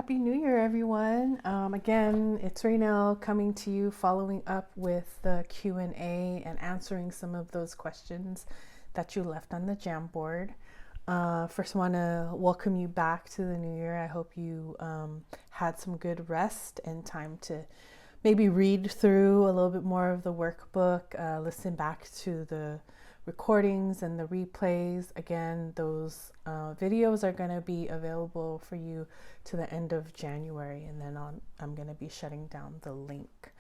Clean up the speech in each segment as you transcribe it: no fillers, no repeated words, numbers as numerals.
Happy New Year, everyone. Again, it's Raynelle coming to you, following up with the Q&A and answering some of those questions that you left on the Jamboard. First, want to welcome you back to the new year. I hope you had some good rest and time to maybe read through a little bit more of the workbook, listen back to the recordings and the replays. Again, those videos are going to be available for you to the end of January, and then I'm going to be shutting down the link.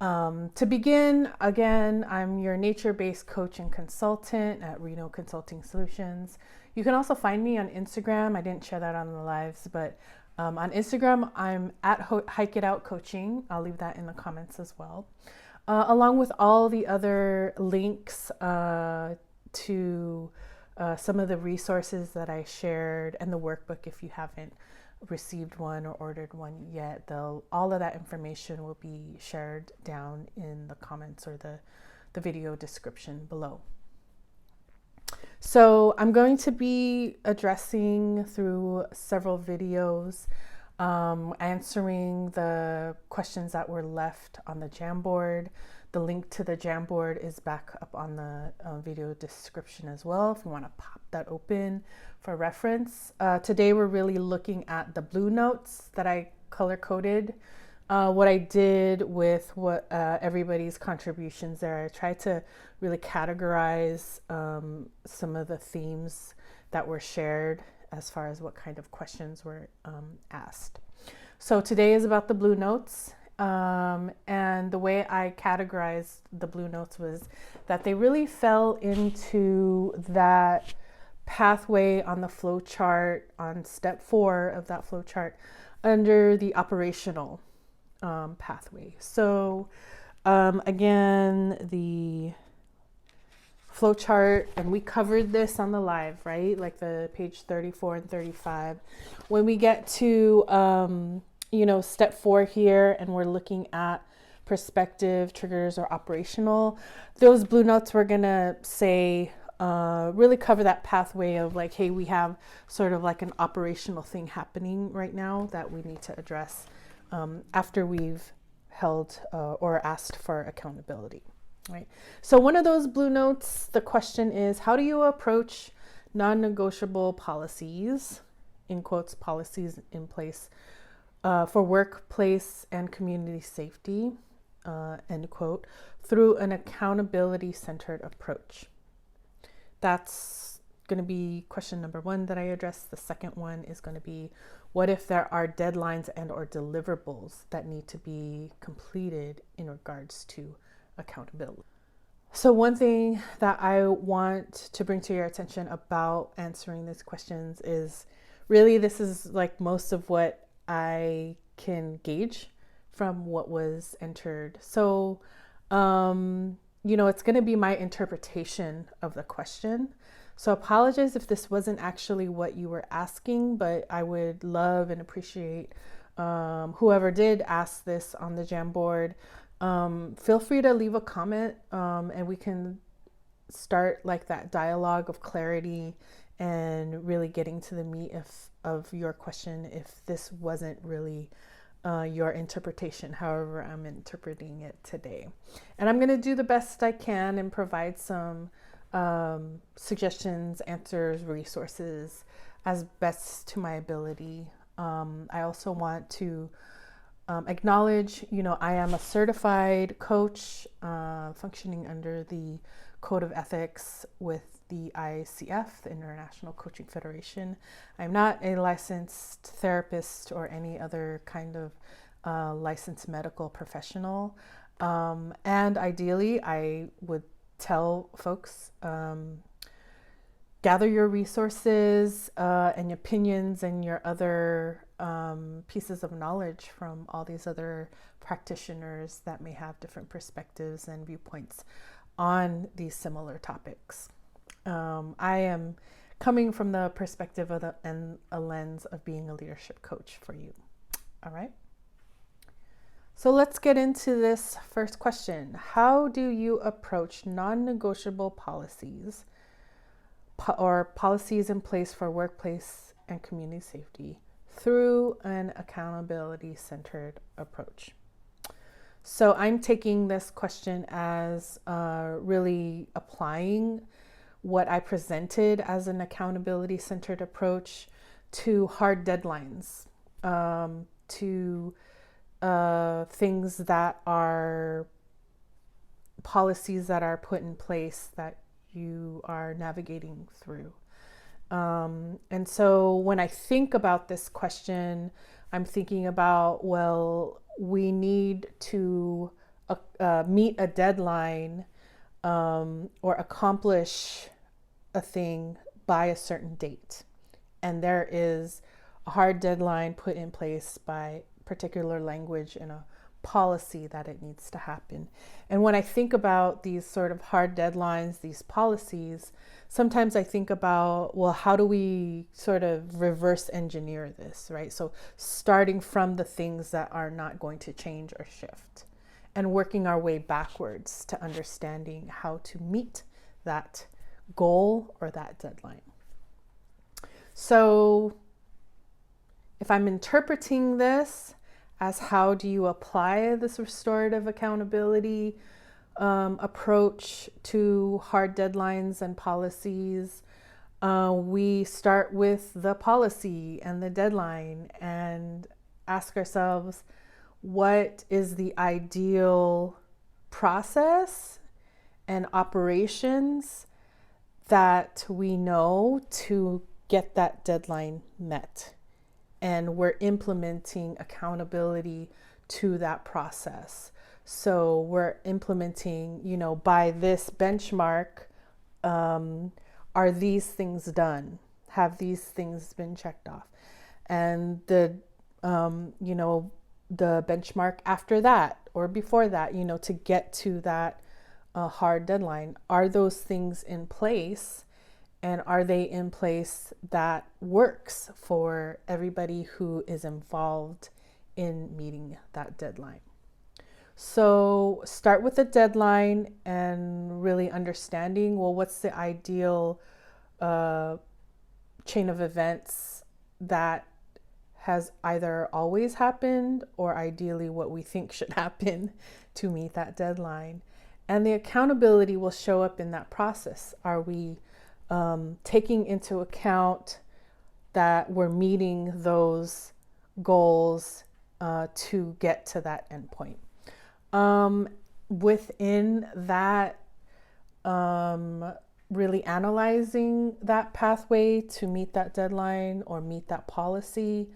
To begin, again, I'm your nature-based coach and consultant at Reno Consulting Solutions. You can also find me on Instagram. I didn't share that on the lives, but on Instagram, I'm at Hike It Out Coaching. I'll leave that in the comments as well. Along with all the other links to some of the resources that I shared and the workbook if you haven't received one or ordered one yet. All of that information will be shared down in the comments or the video description below. So I'm going to be addressing through several videos, answering the questions that were left on the Jamboard. The link to the Jamboard is back up on the video description as well if you want to pop that open for reference. Today we're really looking at the blue notes that I color coded. What I did with everybody's contributions there, I tried to really categorize some of the themes that were shared as far as what kind of questions were asked. So today is about the blue notes. And the way I categorized the blue notes was that they really fell into that pathway on the flow chart, on step 4 of that flow chart, under the operational pathway. So again, the flow chart, and we covered this on the live, right? Like the page 34 and 35. When we get to step 4 here, and we're looking at perspective, triggers, or operational, those blue notes we're gonna say really cover that pathway of like, hey, we have sort of like an operational thing happening right now that we need to address after we've held or asked for accountability, right? So one of those blue notes, the question is, how do you approach non-negotiable policies, in quotes, policies in place for workplace and community safety, end quote, through an accountability-centered approach? That's going to be question number 1 that I addressed. The second one is going to be, what if there are deadlines and or deliverables that need to be completed in regards to accountability? So one thing that I want to bring to your attention about answering these questions is really, this is like most of what I can gauge from what was entered. So, it's going to be my interpretation of the question. So apologize if this wasn't actually what you were asking, but I would love and appreciate whoever did ask this on the Jamboard. Feel free to leave a comment and we can start like that dialogue of clarity and really getting to the meat of your question if this wasn't really your interpretation, however I'm interpreting it today. And I'm going to do the best I can and provide some suggestions, answers, resources as best to my ability. I also want to acknowledge, I am a certified coach functioning under the Code of Ethics with the ICF, the International Coaching Federation. I'm not a licensed therapist or any other kind of licensed medical professional. And ideally, I would tell folks, gather your resources and opinions and your other pieces of knowledge from all these other practitioners that may have different perspectives and viewpoints on these similar topics. I am coming from the perspective of and a lens of being a leadership coach for you. All right. So let's get into this first question. How do you approach non-negotiable policies or policies in place for workplace and community safety through an accountability-centered approach. So I'm taking this question as really applying what I presented as an accountability-centered approach to hard deadlines, to things that are policies that are put in place that you are navigating through. And so when I think about this question, I'm thinking about, well, we need to meet a deadline or accomplish a thing by a certain date. And there is a hard deadline put in place by particular language in a policy that it needs to happen. And when I think about these sort of hard deadlines, these policies, sometimes I think about, well, how do we sort of reverse engineer this, right? So starting from the things that are not going to change or shift and working our way backwards to understanding how to meet that goal or that deadline. So if I'm interpreting this as how do you apply this restorative accountability approach to hard deadlines and policies, we start with the policy and the deadline and ask ourselves, what is the ideal process and operations that we know to get that deadline met? And we're implementing accountability to that process. So we're implementing, by this benchmark, are these things done? Have these things been checked off? And the benchmark after that or before that, to get to that hard deadline, are those things in place? And are they in place that works for everybody who is involved in meeting that deadline? So start with the deadline and really understanding, well, what's the ideal chain of events that has either always happened or ideally what we think should happen to meet that deadline. And the accountability will show up in that process. Are we taking into account that we're meeting those goals to get to that endpoint? Within that, really analyzing that pathway to meet that deadline or meet that policy,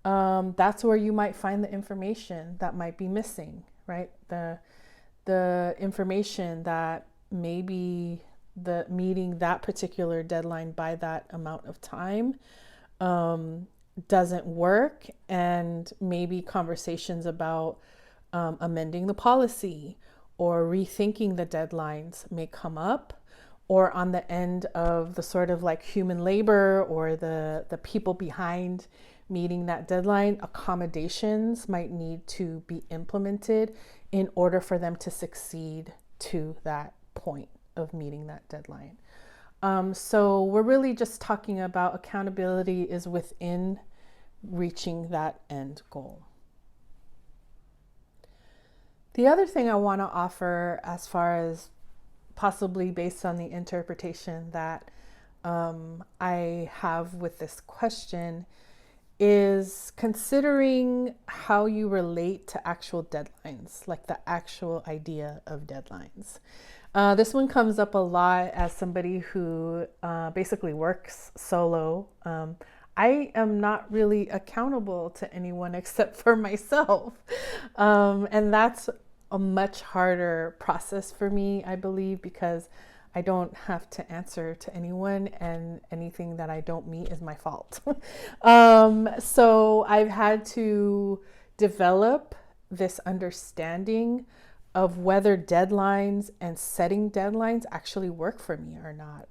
that's where you might find the information that might be missing, right? The information that maybe the meeting that particular deadline by that amount of time doesn't work, and maybe conversations about amending the policy or rethinking the deadlines may come up, or on the end of the sort of like human labor or the people behind meeting that deadline, accommodations might need to be implemented in order for them to succeed to that point of meeting that deadline. So we're really just talking about accountability is within reaching that end goal. The other thing I want to offer, as far as possibly based on the interpretation that I have with this question, is considering how you relate to actual deadlines, like the actual idea of deadlines. This one comes up a lot as somebody who basically works solo. I am not really accountable to anyone except for myself. And that's a much harder process for me, I believe, because I don't have to answer to anyone, and anything that I don't meet is my fault. So I've had to develop this understanding of whether deadlines and setting deadlines actually work for me or not.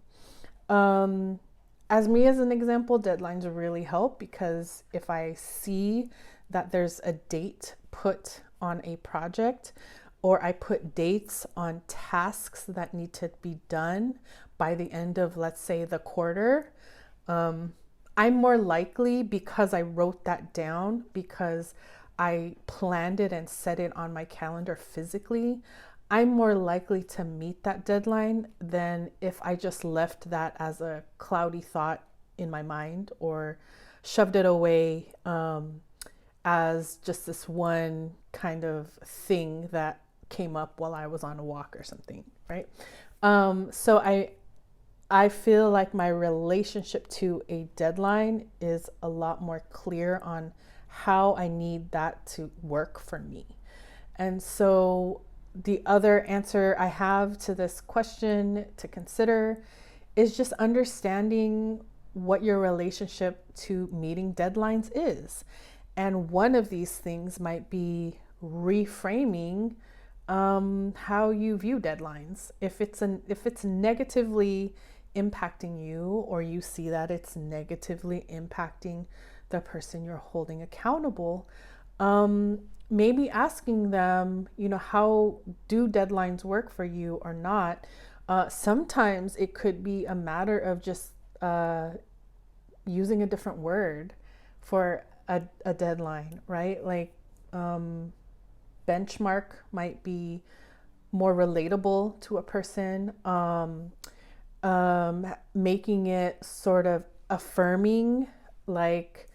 As an example, deadlines really help, because if I see that there's a date put on a project, or I put dates on tasks that need to be done by the end of, let's say, the quarter, I'm more likely, because I wrote that down, because I planned it and set it on my calendar physically, I'm more likely to meet that deadline than if I just left that as a cloudy thought in my mind, or shoved it away as just this one kind of thing that came up while I was on a walk or something, right? So I feel like my relationship to a deadline is a lot more clear on how I need that to work for me. And so the other answer I have to this question to consider is just understanding what your relationship to meeting deadlines is. And one of these things might be reframing how you view deadlines. If it's negatively impacting you, or you see that it's negatively impacting the person you're holding accountable, maybe asking them, how do deadlines work for you or not? Sometimes it could be a matter of just using a different word for a deadline, right? Like benchmark might be more relatable to a person. Making it sort of affirming, like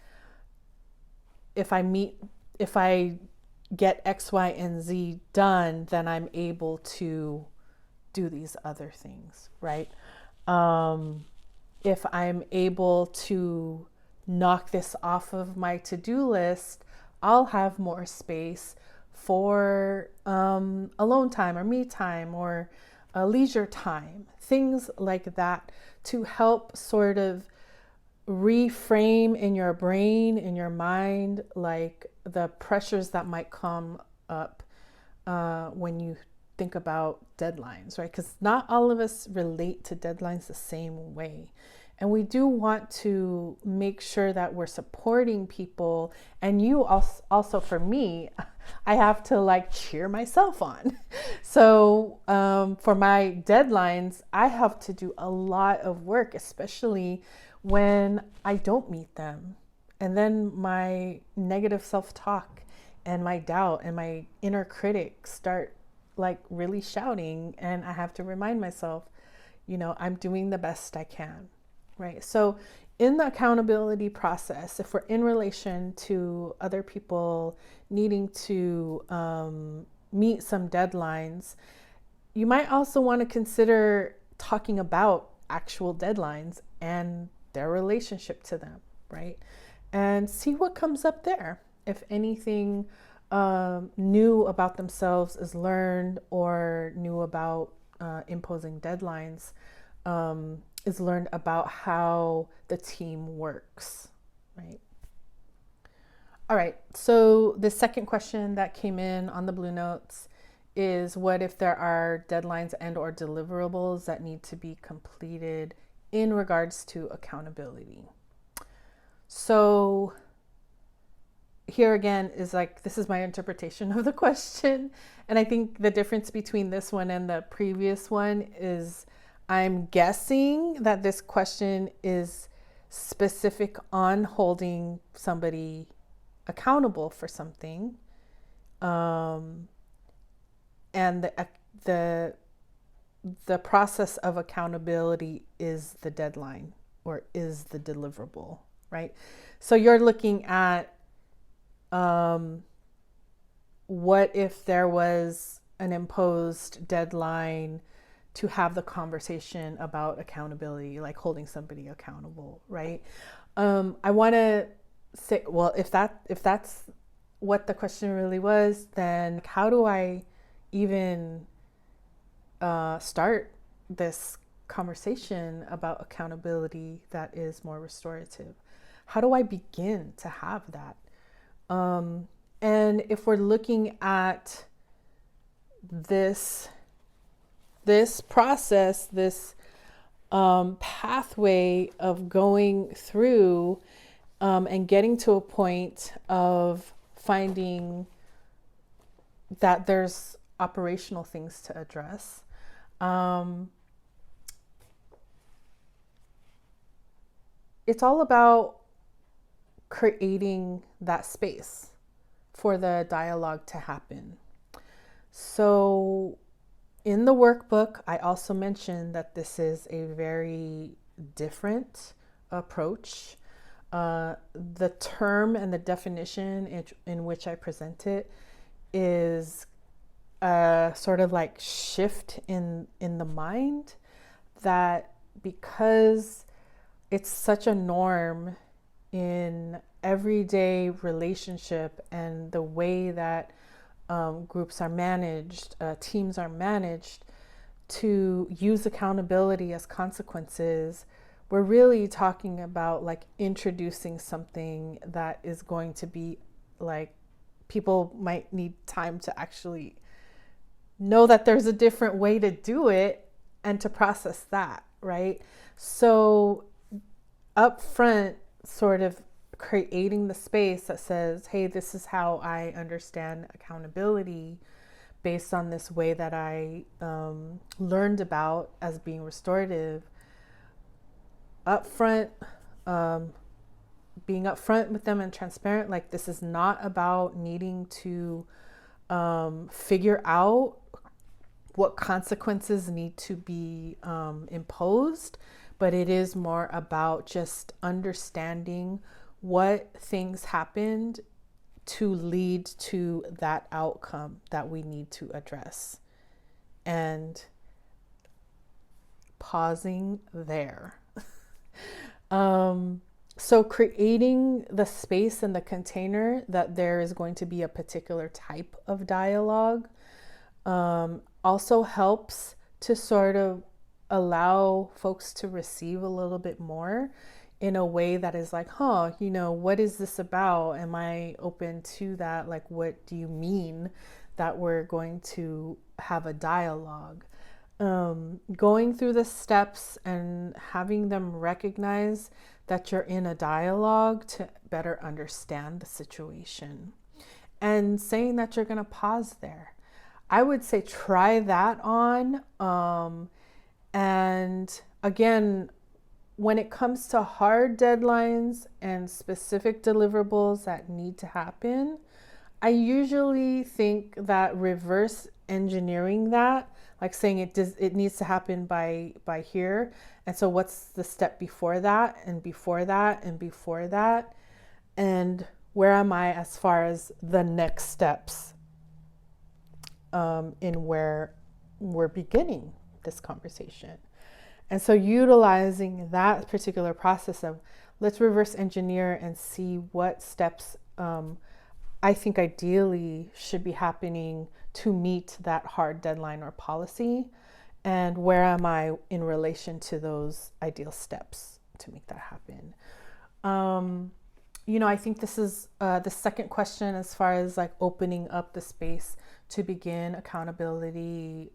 if I get X, Y, and Z done, then I'm able to do these other things, right? If I'm able to knock this off of my to-do list, I'll have more space for alone time or me time or leisure time, things like that, to help sort of reframe in your brain, in your mind, like the pressures that might come up when you think about deadlines, right? Because not all of us relate to deadlines the same way. And we do want to make sure that we're supporting people. And you also, for me, I have to cheer myself on. So for my deadlines, I have to do a lot of work, especially when I don't meet them. And then my negative self-talk and my doubt and my inner critic start really shouting. And I have to remind myself, I'm doing the best I can. Right. So in the accountability process, if we're in relation to other people needing to meet some deadlines, you might also want to consider talking about actual deadlines and their relationship to them, right? And see what comes up there. If anything new about themselves is learned, or new about imposing deadlines is learned about how the team works, right? All right, so the second question that came in on the Blue Notes is, what if there are deadlines and or deliverables that need to be completed in regards to accountability? So here again is this is my interpretation of the question. And I think the difference between this one and the previous one is, I'm guessing that this question is specific on holding somebody accountable for something. And the process of accountability is the deadline, or is the deliverable, right? So you're looking at what if there was an imposed deadline to have the conversation about accountability, like holding somebody accountable, right? I want to say, well, if that's what the question really was, then how do I even start this conversation about accountability that is more restorative? How do I begin to have that? And if we're looking at this process, this pathway of going through and getting to a point of finding that there's operational things to address, it's all about creating that space for the dialogue to happen. So in the workbook, I also mentioned that this is a very different approach. The term and the definition in which I present it is a sort of like shift in the mind, that because it's such a norm in everyday relationship and the way that groups are managed, teams are managed, to use accountability as consequences, we're really talking about like introducing something that is going to be like, people might need time to actually know that there's a different way to do it and to process that, right? So up front, sort of creating the space that says, hey, this is how I understand accountability based on this way that I learned about as being restorative. Up front, being upfront with them and transparent, like this is not about needing to figure out what consequences need to be imposed, but it is more about just understanding what things happened to lead to that outcome that we need to address. And pausing there. So creating the space and the container that there is going to be a particular type of dialogue also helps to sort of allow folks to receive a little bit more in a way that is like, what is this about? Am I open to that? Like, what do you mean that we're going to have a dialogue? Going through the steps and having them recognize that you're in a dialogue to better understand the situation, and saying that you're going to pause there. I would say try that on. And again, when it comes to hard deadlines and specific deliverables that need to happen, I usually think that reverse engineering that, like saying it needs to happen by here. And so what's the step before that and before that and before that? And where am I as far as the next steps in where we're beginning this conversation? And so utilizing that particular process of let's reverse engineer and see what steps I think ideally should be happening to meet that hard deadline or policy, and where am I in relation to those ideal steps to make that happen. I think this is the second question as far as like opening up the space to begin an accountability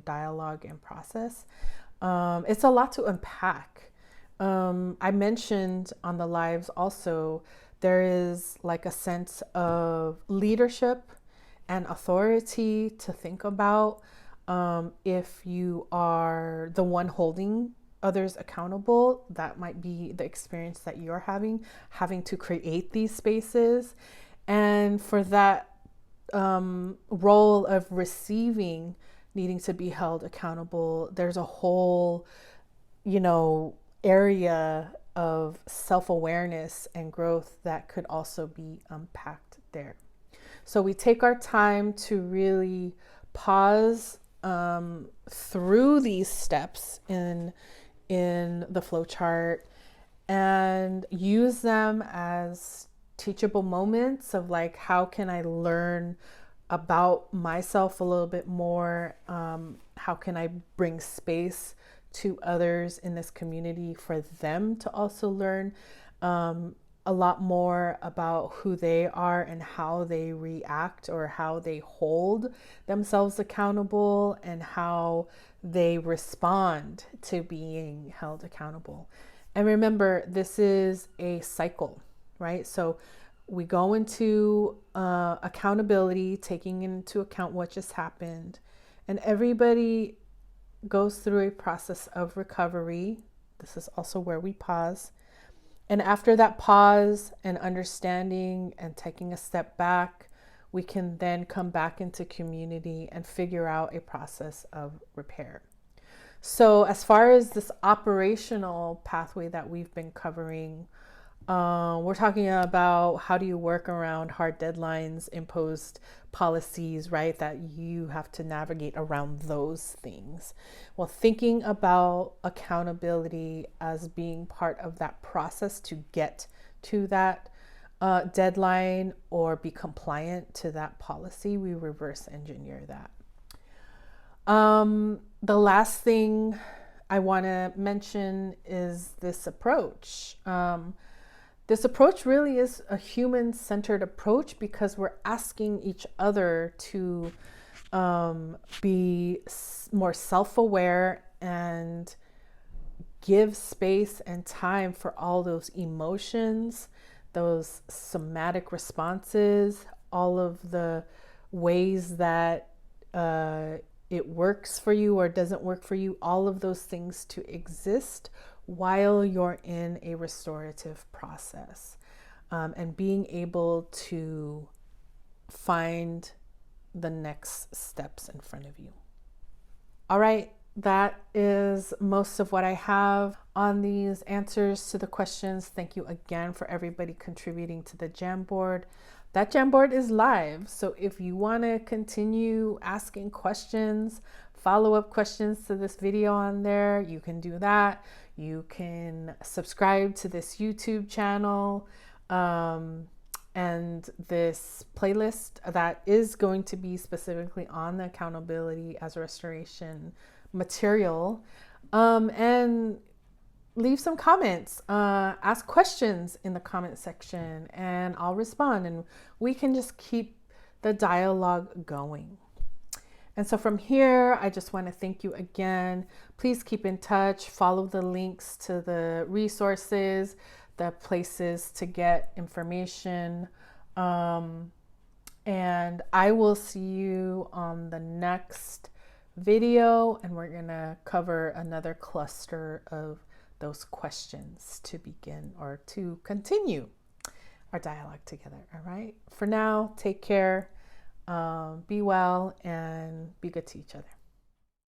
dialogue and process. It's a lot to unpack. I mentioned on the lives also, there is like a sense of leadership and authority to think about. If you are the one holding others accountable, that might be the experience that you're having to create these spaces. And for that role of receiving, needing to be held accountable, there's a whole, area of self-awareness and growth that could also be unpacked there. So we take our time to really pause through these steps in the flowchart and use them as teachable moments of like, how can I learn about myself a little bit more? How can I bring space to others in this community for them to also learn a lot more about who they are and how they react or how they hold themselves accountable and how they respond to being held accountable. And remember, this is a cycle, right? So we go into accountability, taking into account what just happened, and everybody goes through a process of recovery This is also where we pause. And after that pause and understanding and taking a step back, we can then come back into community and figure out a process of repair. So as far as this operational pathway that we've been covering, we're talking about how do you work around hard deadlines, imposed policies, right? That you have to navigate around those things. Well, thinking about accountability as being part of that process to get to that deadline or be compliant to that policy, we reverse engineer that. The last thing I want to mention is this approach. This approach really is a human-centered approach because we're asking each other to be more self-aware and give space and time for all those emotions, those somatic responses, all of the ways that it works for you or doesn't work for you, all of those things to exist while you're in a restorative process, and being able to find the next steps in front of you. All right, that is most of what I have on these answers to the questions. Thank you again for everybody contributing to the Jamboard. That Jamboard is live, so if you want to continue asking questions, follow-up questions to this video on there, you can do that. You can subscribe to this YouTube channel and this playlist that is going to be specifically on the accountability as a restoration material, and leave some comments, ask questions in the comment section, and I'll respond, and we can just keep the dialogue going. And so from here, I just want to thank you again. Please keep in touch, follow the links to the resources, the places to get information, and I will see you on the next video, and we're gonna cover another cluster of those questions to begin or to continue our dialogue together. All right, for now, take care, be well, and be good to each other.